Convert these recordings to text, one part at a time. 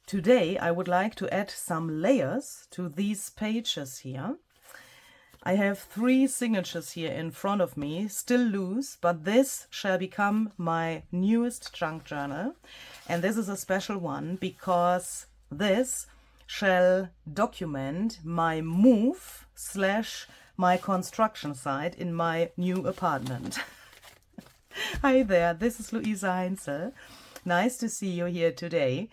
Today I would like to add some layers to these pages here. I have 3 signatures here in front of me, still loose, but this shall become my newest junk journal. And this is a special one because this shall document my move / my construction site in my new apartment. Hi there, this is Luisa Heinzel. Nice to see you here today.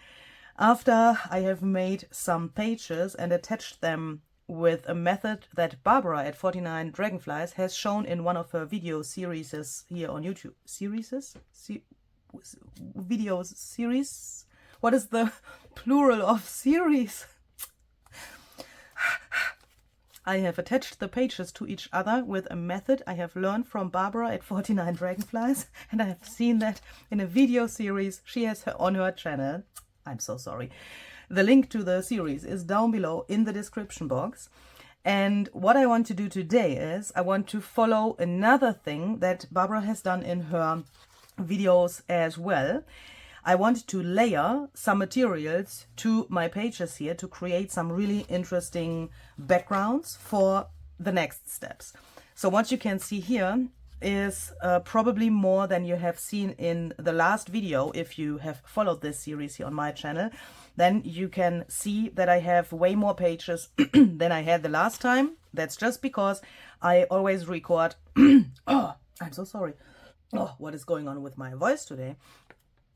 After I have made some pages and attached them with a method that Barbara at 49 Dragonflies has shown in one of her video series here on YouTube. Series? What is the plural of series? I have attached the pages to each other with a method I have learned from Barbara at 49 Dragonflies, and I have seen that in a video series she has on her channel. I'm so sorry. The link to the series is down below in the description box. And what I want to do today is I want to follow another thing that Barbara has done in her videos as well. I want to layer some materials to my pages here to create some really interesting backgrounds for the next steps. So what you can see here is probably more than you have seen in the last video. If you have followed this series here on my channel, then you can see that I have way more pages than I had the last time. That's just because I always record oh, I'm so sorry. Oh, what is going on with my voice today?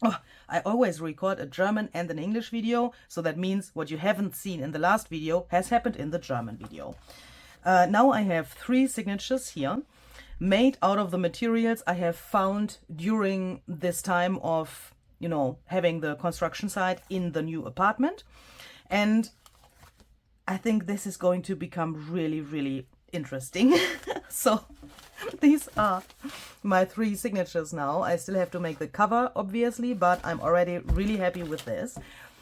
Oh, I always record a German and an English video, so that means what you haven't seen in the last video has happened in the German video. Now I have 3 signatures here, made out of the materials I have found during this time of, you know, having the construction site in the new apartment. And I think this is going to become really, really interesting. So these are my 3 signatures now. I still have to make the cover, obviously, but I'm already really happy with this.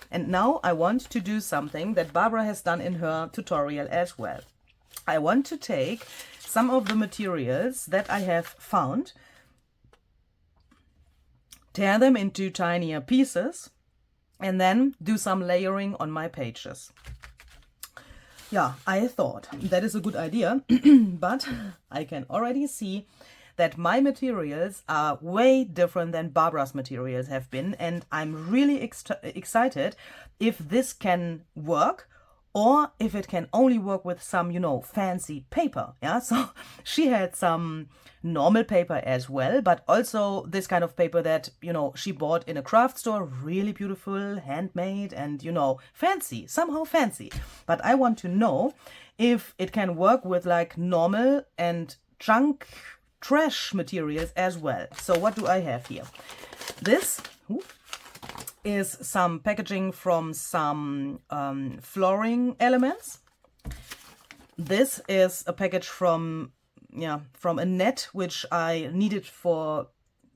And now I want to do something that Barbara has done in her tutorial as well. I want to take some of the materials that I have found, tear them into tinier pieces, and then do some layering on my pages. Yeah, I thought that is a good idea, but I can already see that my materials are way different than Barbara's materials have been, and I'm really excited if this can work, or if it can only work with some, you know, fancy paper. Yeah, so she had some normal paper as well, but also this kind of paper that, you know, she bought in a craft store, really beautiful, handmade, and, you know, fancy, somehow fancy. But I want to know if it can work with like normal and junk trash materials as well. So what do I have here? This is some packaging from some flooring elements. This is a package from a net which I needed for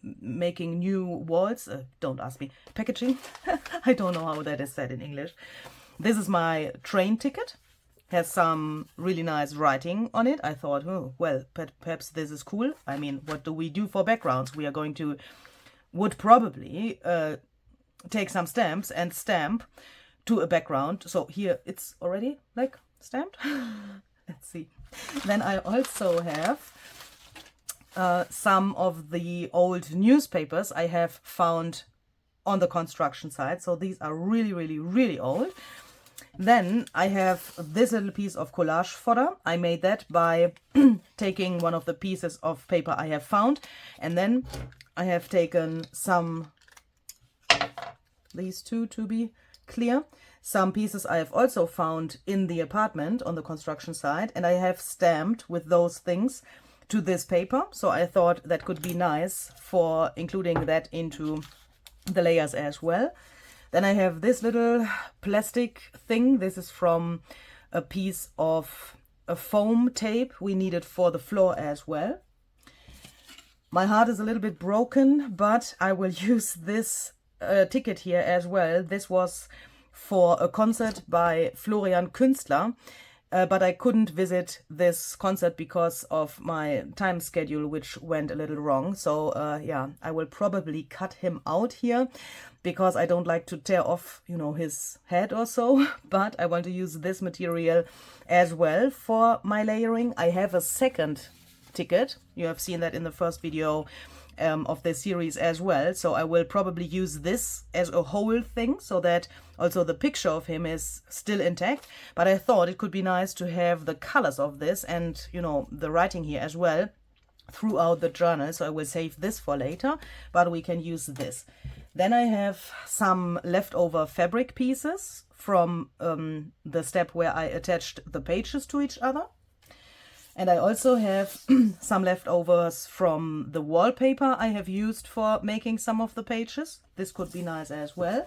making new walls. Don't ask me. Packaging. I don't know how that is said in English. This is my train ticket. Has some really nice writing on it. I thought, oh, well, perhaps this is cool. I mean, what do we do for backgrounds? We are going to, would probably take some stamps and stamp to a background. So here it's already like stamped. Let's see. Then I also have some of the old newspapers I have found on the construction site. So these are really, really, really old. Then I have this little piece of collage fodder. I made that by taking one of the pieces of paper I have found. And then I have taken some, these 2 to be clear, some pieces I have also found in the apartment on the construction site, and I have stamped with those things to this paper. So I thought that could be nice for including that into the layers as well. Then I have this little plastic thing. This is from a piece of a foam tape we needed for the floor as well. My heart is a little bit broken, but I will use this ticket here as well. This was for a concert by Florian Künstler, but I couldn't visit this concert because of my time schedule, which went a little wrong. So yeah, I will probably cut him out here because I don't like to tear off, you know, his head or so. But I want to use this material as well for my layering. I have a second ticket. You have seen that in the first video of this series as well. So I will probably use this as a whole thing so that also the picture of him is still intact. But I thought it could be nice to have the colors of this and, you know, the writing here as well throughout the journal. So I will save this for later, but we can use this. Then I have some leftover fabric pieces from the step where I attached the pages to each other. And I also have some leftovers from the wallpaper I have used for making some of the pages. This could be nice as well.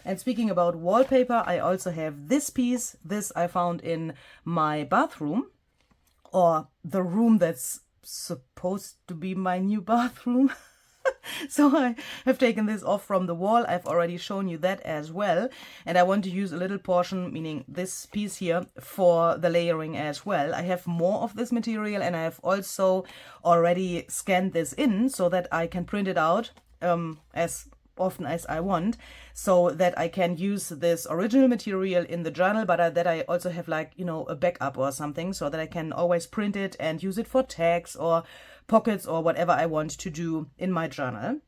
And speaking about wallpaper, I also have this piece. This I found in my bathroom, or the room that's supposed to be my new bathroom. So I have taken this off from the wall. I've already shown you that as well. And I want to use a little portion, meaning this piece here, for the layering as well. I have more of this material and I have also already scanned this in so that I can print it out as often as I want, so that I can use this original material in the journal, but that I also have, like, you know, a backup or something, so that I can always print it and use it for tags or pockets or whatever I want to do in my journal.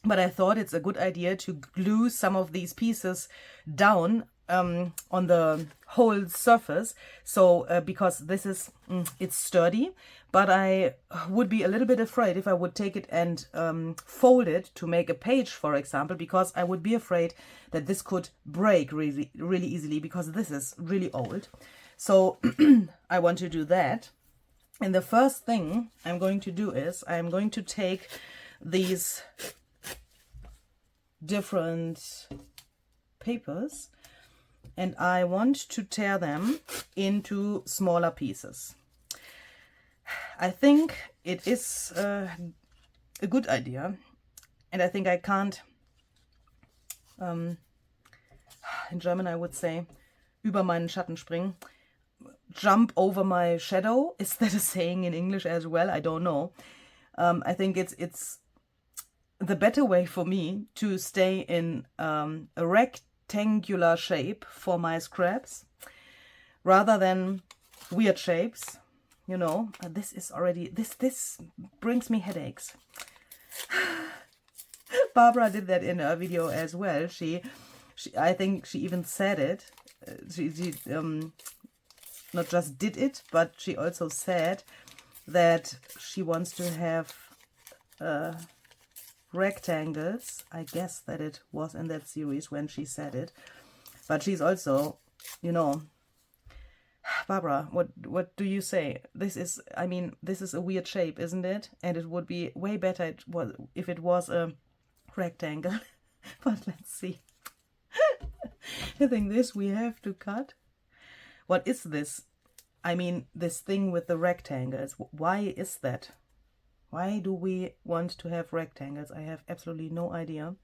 But I thought it's a good idea to glue some of these pieces down on the whole surface. So because this is, it's sturdy, but I would be a little bit afraid if I would take it and fold it to make a page, for example, because I would be afraid that this could break really, really easily, because this is really old. So I want to do that. And the first thing I'm going to do is I'm going to take these different papers and I want to tear them into smaller pieces. I think it is a good idea, and I think I can't, in German I would say, über meinen Schatten springen. Jump over my shadow. Is that a saying in English as well? I don't know. I think it's the better way for me to stay in a rectangular shape for my scraps rather than weird shapes. You know, this is already, this brings me headaches. Barbara did that in her video as well. She I think she even said it. She not just did it, but she also said that she wants to have rectangles. I guess that it was in that series when she said it. But she's also, you know, Barbara, what do you say? This is, I mean, this is a weird shape, isn't it? And it would be way better if it was a rectangle. But let's see. I think this we have to cut. What is this? I mean, this thing with the rectangles. Why is that? Why do we want to have rectangles? I have absolutely no idea.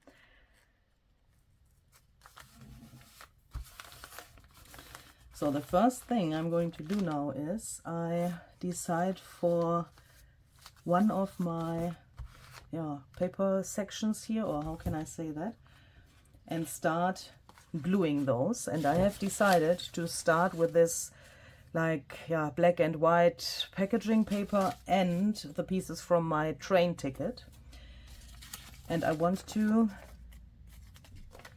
So the first thing I'm going to do now is I decide for one of my paper sections here, or how can I say that, and start gluing those. And I have decided to start with this black and white packaging paper and the pieces from my train ticket. And I want to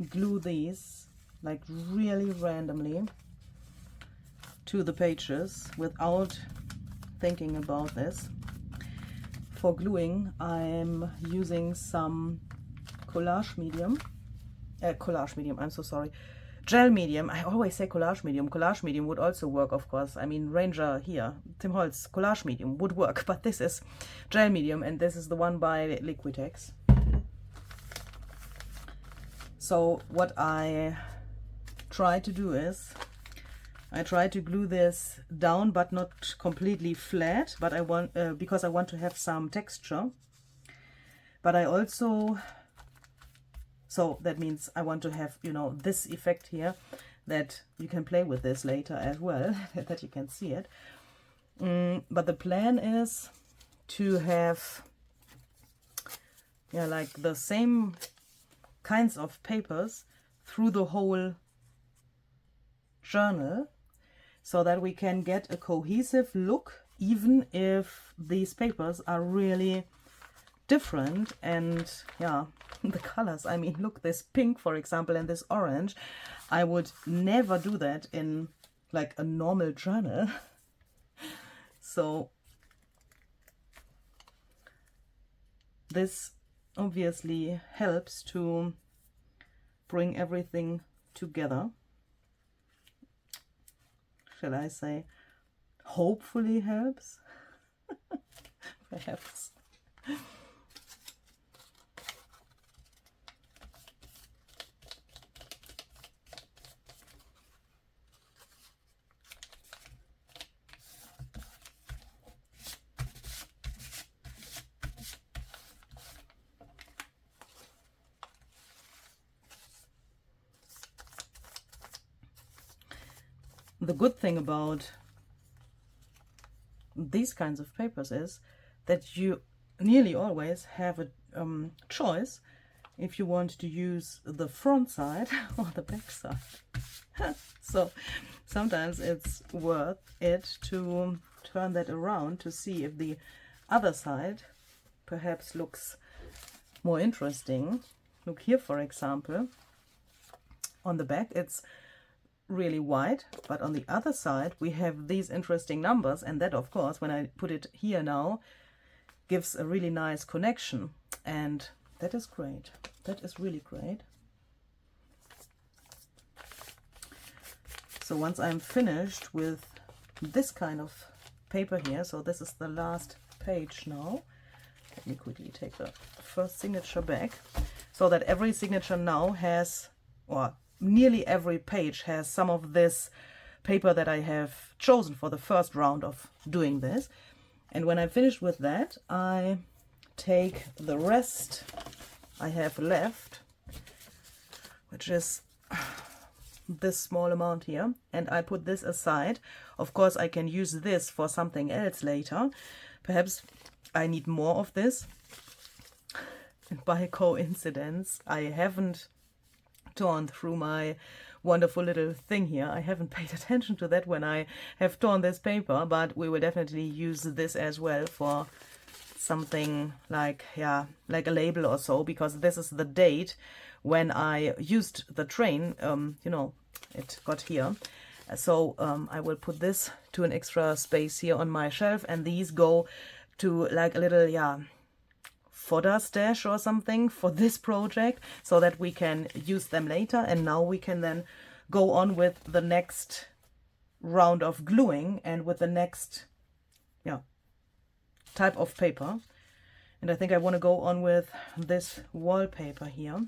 glue these like really randomly to the pages without thinking about this. For gluing, I'm using some collage medium, I'm so sorry, gel medium. I always say collage medium. Collage medium would also work, of course. I mean, Ranger here, Tim Holtz, collage medium would work, but this is gel medium, and this is the one by Liquitex. So what I try to do is I try to glue this down, but not completely flat, but I want because I want to have some texture. But I also, so that means I want to have, you know, this effect here, that you can play with this later as well, that you can see it. But the plan is to have, yeah, like the same kinds of papers through the whole journal, so that we can get a cohesive look, even if these papers are really different. And yeah, the colors, I mean, look, this pink, for example, and this orange, I would never do that in like a normal journal. So this obviously helps to bring everything together. Shall I say, hopefully helps? Perhaps. The good thing about these kinds of papers is that you nearly always have a choice if you want to use the front side or the back side. So sometimes it's worth it to turn that around to see if the other side perhaps looks more interesting. Look here, for example, on the back it's really white, but on the other side we have these interesting numbers, and that, of course, when I put it here now, gives a really nice connection, and that is great. That is really great. So once I'm finished with this kind of paper here, so this is the last page now, let me quickly take the first signature back, so that every signature now has, or nearly every page has, some of this paper that I have chosen for the first round of doing this. And when I'm finished with that, I take the rest I have left, which is this small amount here, and I put this aside. Of course, I can use this for something else later. Perhaps I need more of this. And by coincidence, I haven't torn through my wonderful little thing here. I haven't paid attention to that when I have torn this paper, but we will definitely use this as well for something like, yeah, like a label or so, because this is the date when I used the train, you know, it got here. So I will put this to an extra space here on my shelf, and these go to like a little, yeah, fodder stash or something for this project, so that we can use them later. And now we can then go on with the next round of gluing and with the next, yeah, type of paper. And I think I want to go on with this wallpaper here.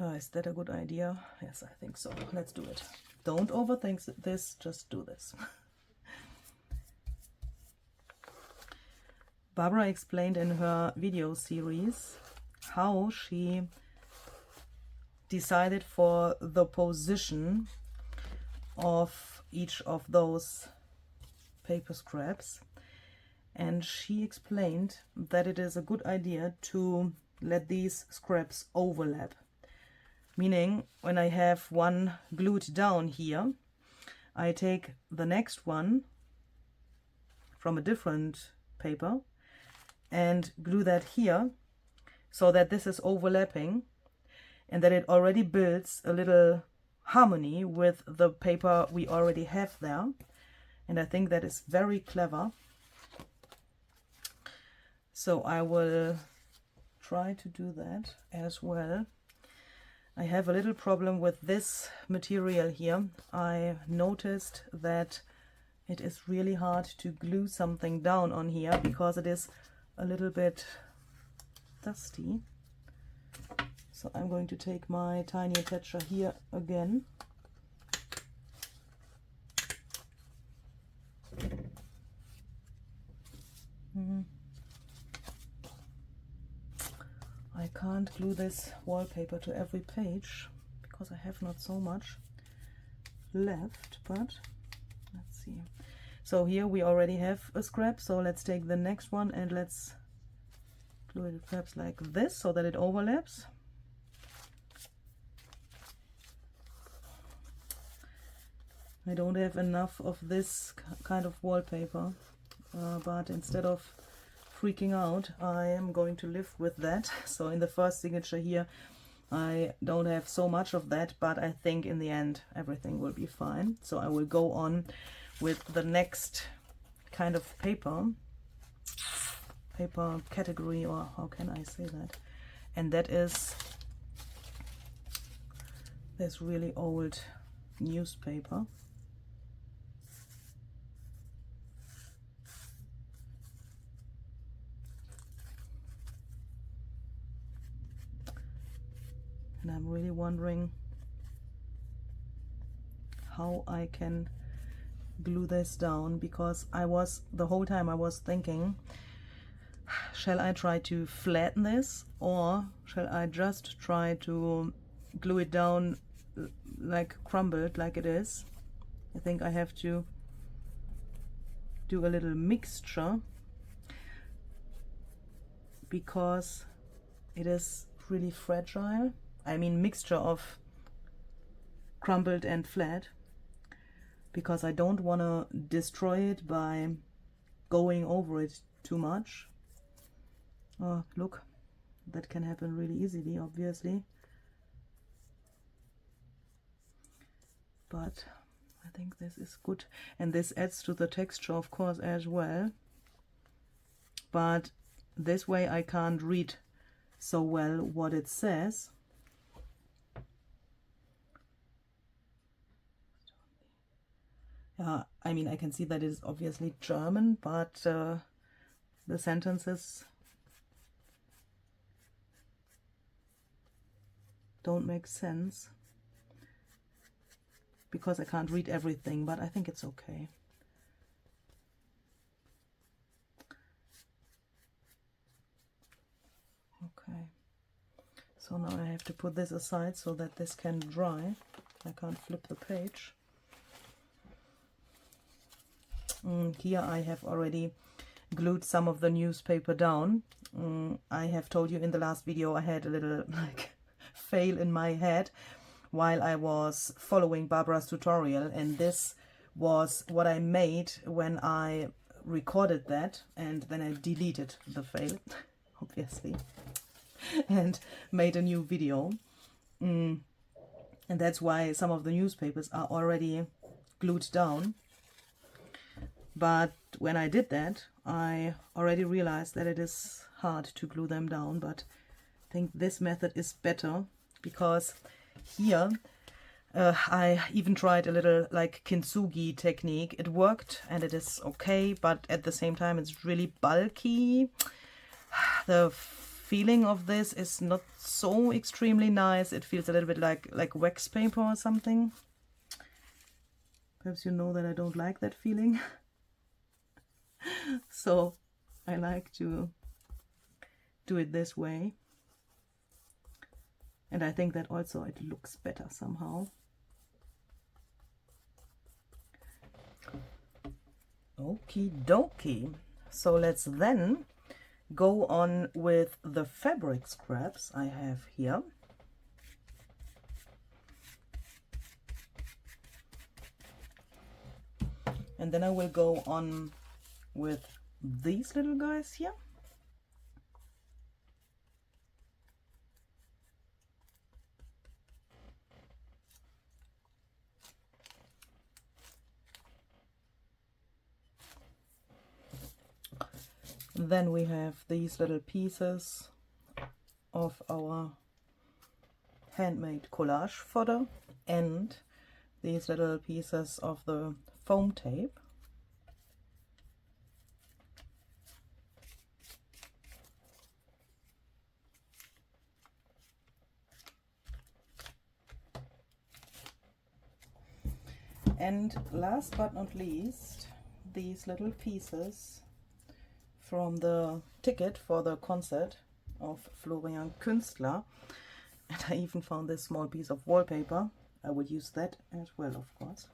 Is that a good idea? Yes, I think so. Let's do it. Don't overthink this, just do this. Barbara explained in her video series how she decided for the position of each of those paper scraps, and she explained that it is a good idea to let these scraps overlap, meaning when I have one glued down here, I take the next one from a different paper and glue that here, so that this is overlapping and that it already builds a little harmony with the paper we already have there. And I think that is very clever. So I will try to do that as well. I have a little problem with this material here. I noticed that it is really hard to glue something down on here because it is a little bit dusty. So I'm going to take my tiny attacher here again. I can't glue this wallpaper to every page because I have not so much left, but let's see. So here we already have a scrap, so let's take the next one and let's glue it perhaps like this so that it overlaps. I don't have enough of this kind of wallpaper, but instead of freaking out, I am going to live with that. So in the first signature here, I don't have so much of that, but I think in the end everything will be fine. So I will go on with the next kind of paper category, or how can I say that? And that is this really old newspaper. And I'm really wondering how I can glue this down, because the whole time I was thinking, shall I try to flatten this, or shall I just try to glue it down like crumbled like it is? I think I have to do a little mixture, because it is really fragile. I mean mixture of crumbled and flat, because I don't want to destroy it by going over it too much. Oh, look, that can happen really easily, obviously. But I think this is good, and this adds to the texture, of course, as well. But this way I can't read so well what it says. I mean, I can see that it's obviously German, but the sentences don't make sense, because I can't read everything, but I think it's okay. Okay, so now I have to put this aside so that this can dry. I can't flip the page. Here I have already glued some of the newspaper down. I have told you in the last video I had a little like fail in my head while I was following Barbara's tutorial, and this was what I made when I recorded that, and then I deleted the fail obviously and made a new video, and that's why some of the newspapers are already glued down. But when I did that, I already realized that it is hard to glue them down, but I think this method is better, because here I even tried a little like kintsugi technique. It worked and it is okay, but at the same time it's really bulky. The feeling of this is not so extremely nice. It feels a little bit like wax paper or something. Perhaps you know that I don't like that feeling. So I like to do it this way, and I think that also it looks better somehow. Okie dokie. So let's then go on with the fabric scraps I have here. And then I will go on with these little guys here. Then we have these little pieces of our handmade collage fodder and these little pieces of the foam tape. And last but not least, these little pieces from the ticket for the concert of Florian Künstler. And I even found this small piece of wallpaper. I would use that as well, of course.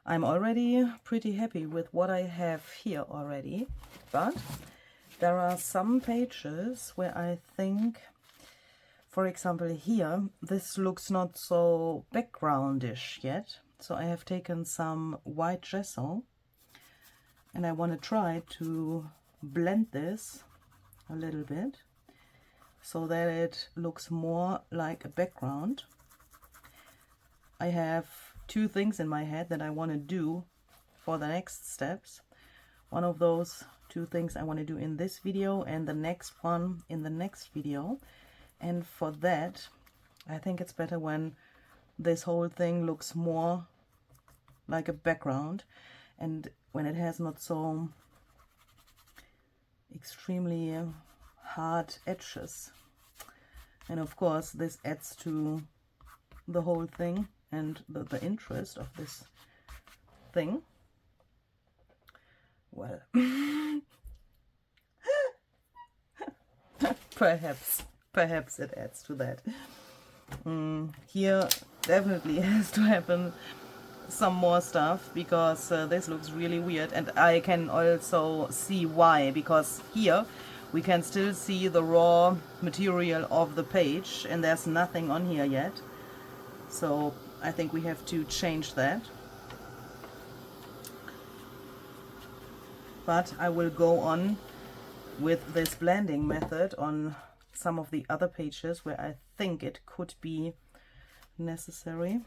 I'm already pretty happy with what I have here already, but there are some pages where I think, for example here, this looks not so backgroundish yet. So I have taken some white gesso and I want to try to blend this a little bit so that it looks more like a background. I have two things in my head that I want to do for the next steps. One of those two things I want to do in this video and the next one in the next video. And for that, I think it's better when this whole thing looks more like a background and when it has not so extremely hard edges. And of course, this adds to the whole thing and the interest of this thing. Well, perhaps it adds to that. Here definitely has to happen some more stuff because this looks really weird, and I can also see why, because here we can still see the raw material of the page and there's nothing on here yet. So I think we have to change that. But I will go on with this blending method on some of the other pages where I think it could be necessary,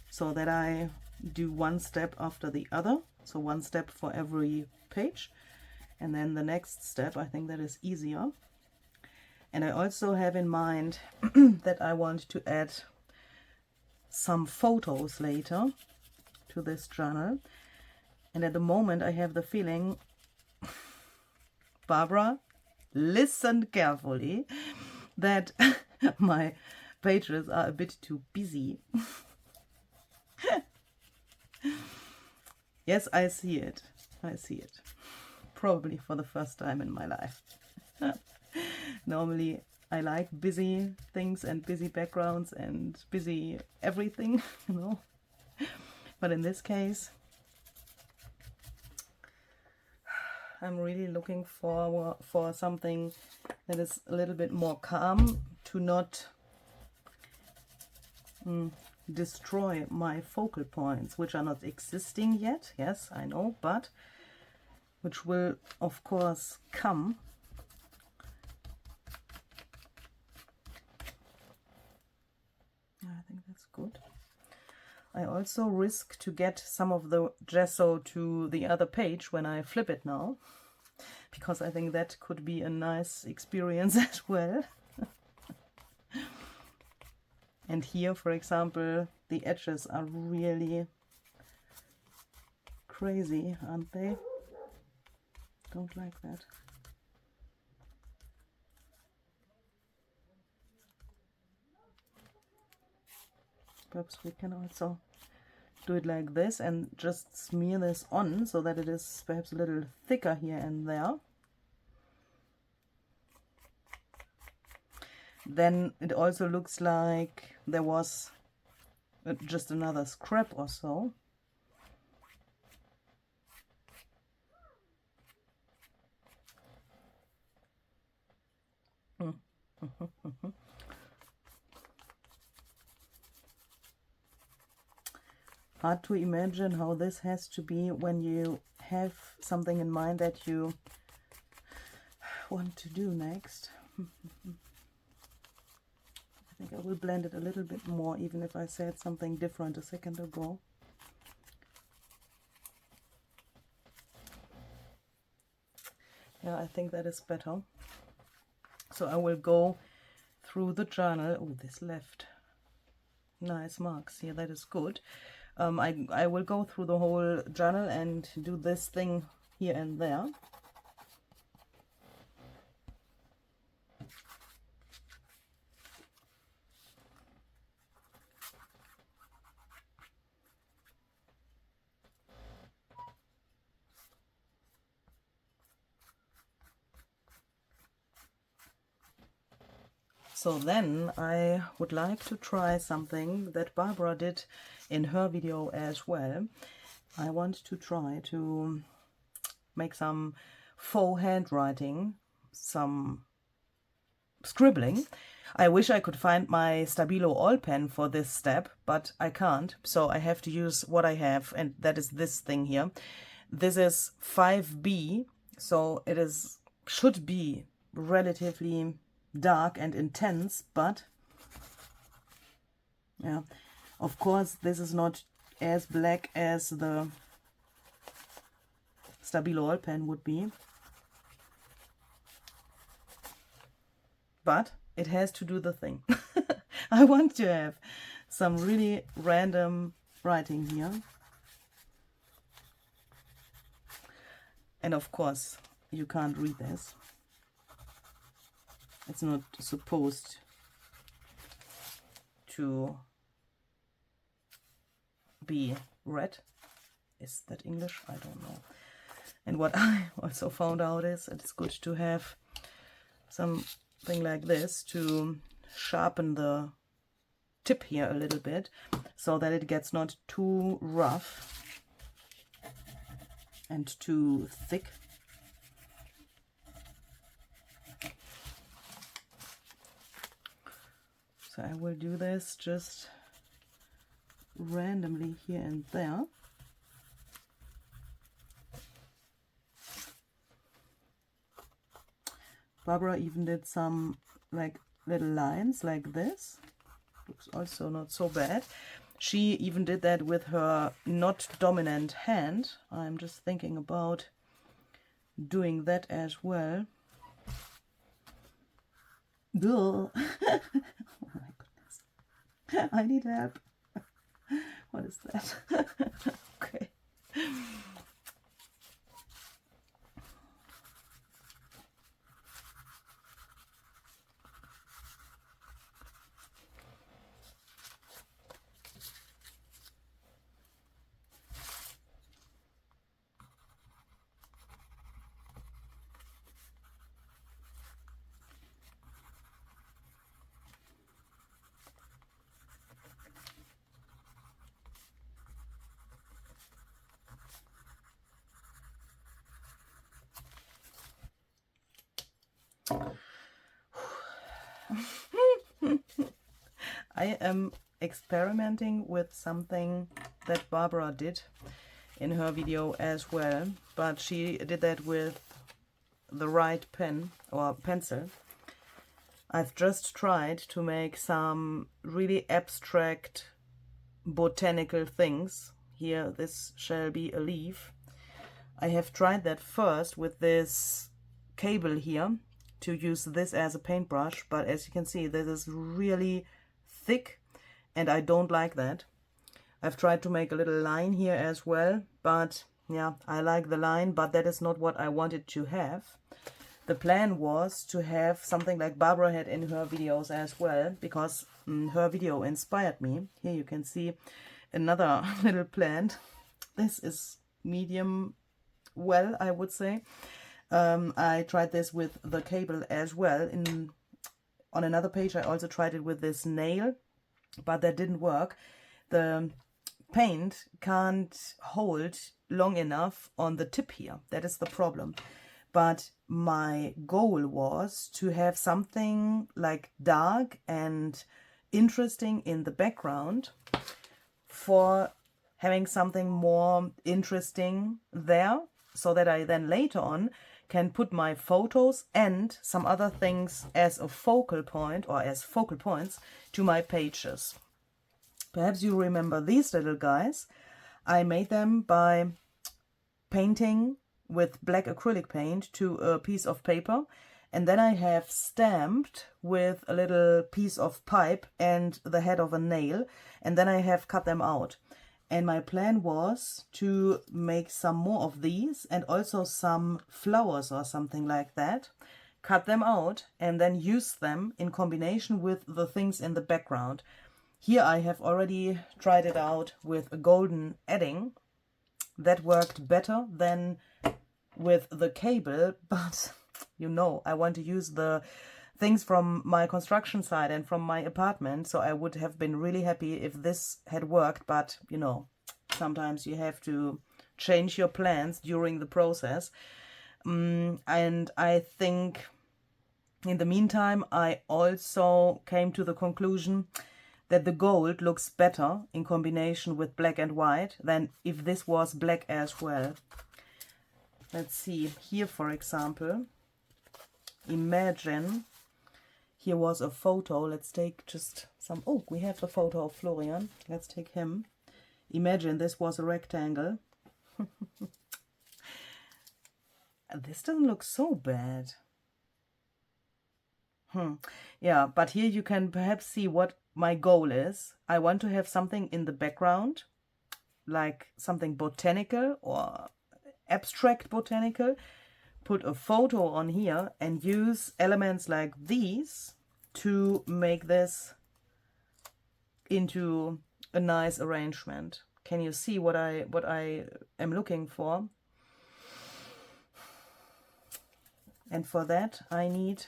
so that I do one step after the other. So one step for every page, and then the next step, I think that is easier. And I also have in mind that I want to add some photos later to this journal. And at the moment I have the feeling, Barbara, listen carefully, that my pages are a bit too busy. Yes, I see it. I see it. Probably for the first time in my life. Normally I like busy things and busy backgrounds and busy everything, you know. But in this case, I'm really looking for something that is a little bit more calm, to not destroy my focal points, which are not existing yet. Yes, I know, but which will of course come. I think that's good. I also risk to get some of the gesso to the other page when I flip it now, because I think that could be a nice experience as well. And here, for example, the edges are really crazy, aren't they? Don't like that. Perhaps we can also do it like this and just smear this on so that it is perhaps a little thicker here and there. Then it also looks like there was just another scrap or so. Hard to imagine how this has to be when you have something in mind that you want to do next. I think I will blend it a little bit more, even if I said something different a second ago. Yeah, I think that is better. So I will go through the journal. Oh, this left nice marks here, that is good. I will go through the whole journal and do this thing here and there. So then I would like to try something that Barbara did in her video as well. I want to try to make some faux handwriting, some scribbling. I wish I could find my Stabilo All Pen for this step, but I can't, so I have to use what I have, and that is this thing here. This is 5B, so it should be relatively dark and intense, but yeah, of course this is not as black as the Stabilo All Pen would be, but it has to do the thing. I want to have some really random writing here, and of course you can't read this. It's not supposed to be read. Is that English? I don't know. And what I also found out is it's good to have something like this to sharpen the tip here a little bit, so that it gets not too rough and too thick. So I will do this just randomly here and there. Barbara even did some like little lines like this. Looks also not so bad. She even did that with her not dominant hand. I'm just thinking about doing that as well. Ugh. Oh my goodness. I need help. What is that? Okay. I am experimenting with something that Barbara did in her video as well, but she did that with the right pen or pencil. I've just tried to make some really abstract botanical things. Here, this shall be a leaf. I have tried that first with this cable here, to use this as a paintbrush, but as you can see, this is really thick and I don't like that. I've tried to make a little line here as well, but yeah, I like the line, but that is not what I wanted to have. The plan was to have something like Barbara had in her videos as well, because her video inspired me. Here you can see another little plant. This is medium well, I would say. I tried this with the cable as well. On another page I also tried it with this nail, but that didn't work. The paint can't hold long enough on the tip here. That is the problem. But my goal was to have something like dark and interesting in the background for having something more interesting there, so that I then later on can put my photos and some other things as a focal point or as focal points to my pages. Perhaps you remember these little guys. I made them by painting with black acrylic paint to a piece of paper, and then I have stamped with a little piece of pipe and the head of a nail, and then I have cut them out. And my plan was to make some more of these and also some flowers or something like that, cut them out and then use them in combination with the things in the background. Here I have already tried it out with a golden edding. That worked better than with the cable, but you know, I want to use the things from my construction site and from my apartment, so I would have been really happy if this had worked, but you know, sometimes you have to change your plans during the process. And I think in the meantime, I also came to the conclusion that the gold looks better in combination with black and white than if this was black as well. Let's see, here for example, imagine here was a photo. Let's take just some, oh, we have the photo of Florian. Let's take him. Imagine this was a rectangle. This doesn't look so bad. Yeah, but here you can perhaps see what my goal is. I want to have something in the background, like something botanical or abstract botanical. Put a photo on here and use elements like these to make this into a nice arrangement. Can you see what I am looking for? And for that I need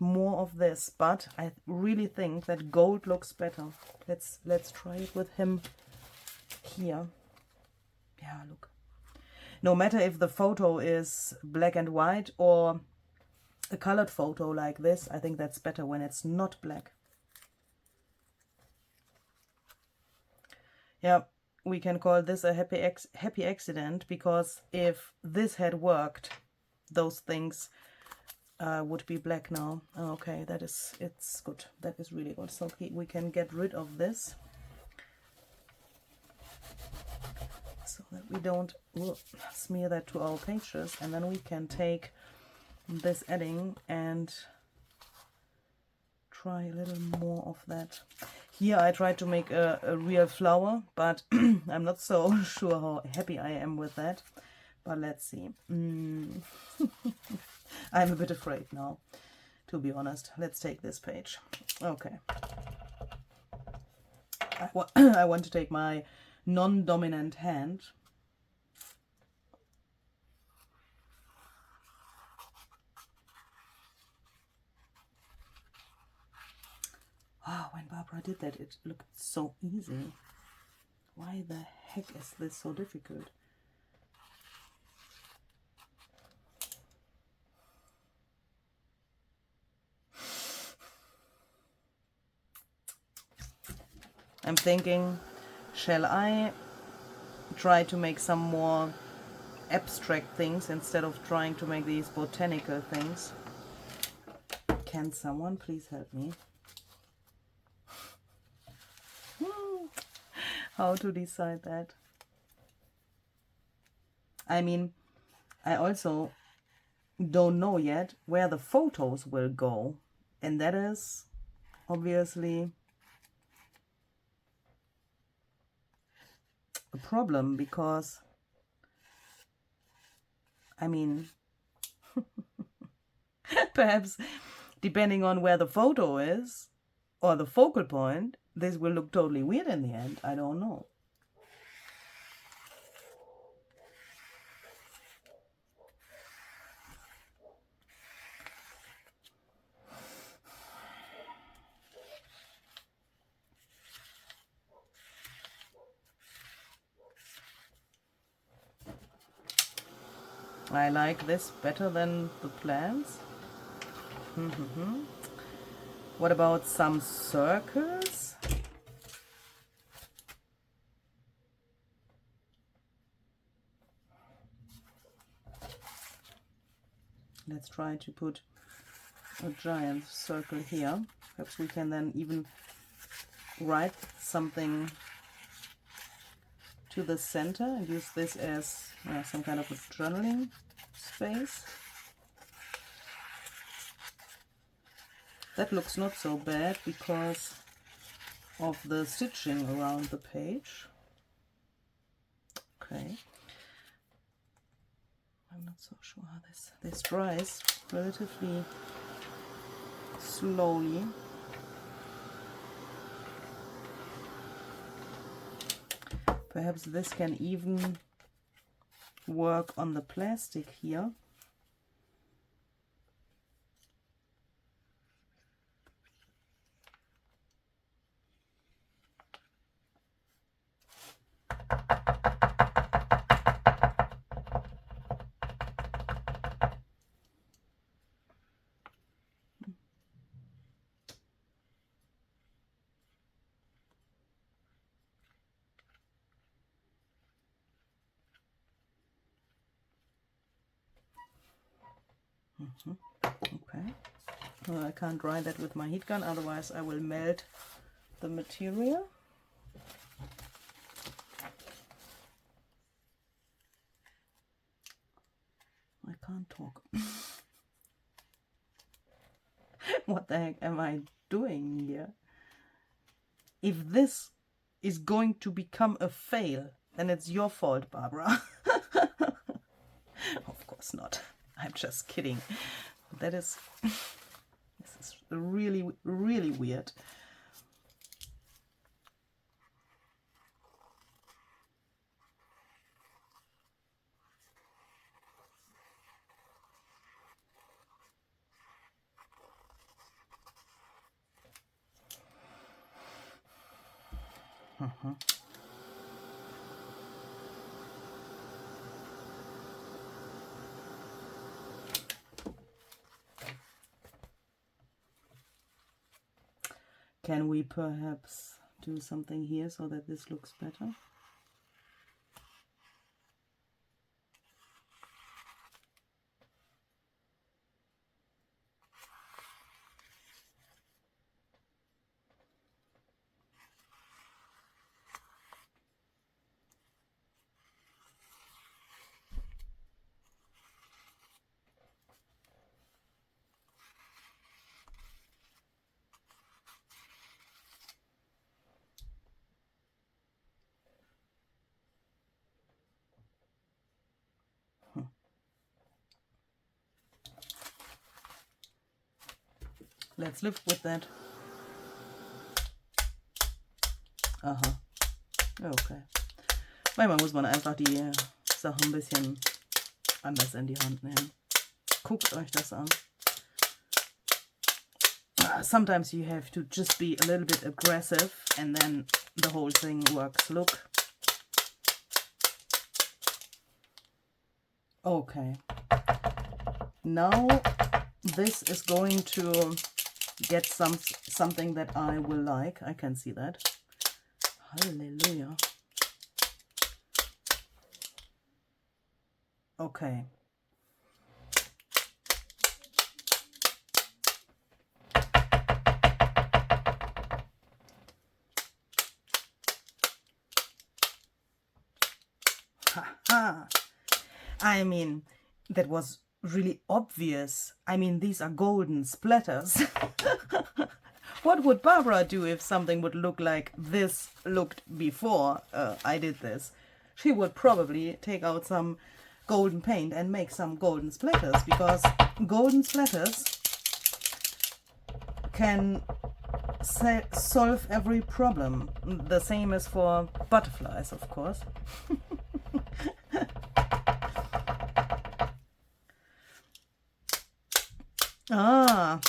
more of this, but I really think that gold looks better. Let's try it with him here. Yeah, look. No matter if the photo is black and white or a colored photo like this, I think that's better when it's not black. Yeah, we can call this a happy accident, because if this had worked, those things would be black now. Okay, it's good. That is really good. So we can get rid of this, so that we don't smear that to our pages, and then we can take this edding and try a little more of that. Here I tried to make a real flower, but I'm not so sure how happy I am with that. But let's see. I'm a bit afraid now, to be honest. Let's take this page. Okay. I want to take my non-dominant hand. Oh, when Barbara did that, it looked so easy. Why the heck is this so difficult? I'm thinking, shall I try to make some more abstract things instead of trying to make these botanical things? Can someone please help me? How to decide that? I mean, I also don't know yet where the photos will go, and that is obviously a problem, because I mean, perhaps depending on where the photo is or the focal point, this will look totally weird in the end. I don't know. I like this better than the plants. What about some circles? Let's try to put a giant circle here. Perhaps we can then even write something to the center and use this as some kind of a journaling space. That looks not so bad because of the stitching around the page. Okay. I'm not so sure how this dries relatively slowly. Perhaps this can even work on the plastic here. Okay. Well, I can't dry that with my heat gun, otherwise I will melt the material. I can't talk. What the heck am I doing here? If this is going to become a fail, then it's your fault, Barbara. Of course not. I'm just kidding. This is really, really weird. Can we perhaps do something here so that this looks better? Let's live with that. Aha. Okay. Manchmal muss man einfach die Sachen ein bisschen anders in die Hand nehmen. Guckt euch das an. Sometimes you have to just be a little bit aggressive and then the whole thing works. Look. Okay. Now this is going to get something that I will like. I can see that. Hallelujah. Okay. Ha! I mean, that was really obvious. I mean, these are golden splatters. What would Barbara do if something would look like this looked before I did this? She would probably take out some golden paint and make some golden splatters, because golden splatters can solve every problem. The same as for butterflies, of course. Ah,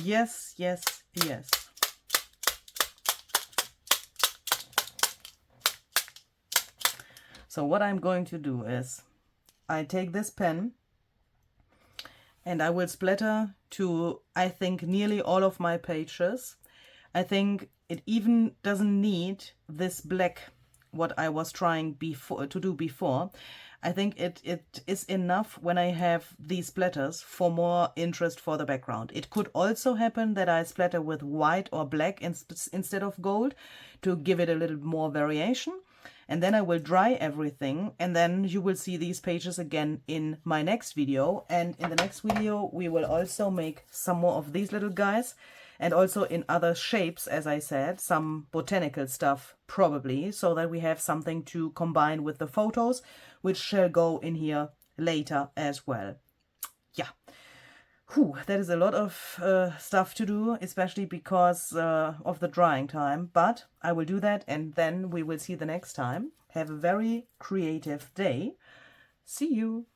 yes, yes, yes. So what I'm going to do is I take this pen and I will splatter to, I think, nearly all of my pages. I think it even doesn't need this black, what I was trying to do before. I think it is enough when I have these splatters for more interest for the background. It could also happen that I splatter with white or black instead of gold to give it a little more variation. And then I will dry everything, and then you will see these pages again in my next video. And in the next video we will also make some more of these little guys, and also in other shapes, as I said, some botanical stuff probably, so that we have something to combine with the photos, which shall go in here later as well. Yeah. Whew, that is a lot of stuff to do, especially because of the drying time. But I will do that, and then we will see the next time. Have a very creative day. See you.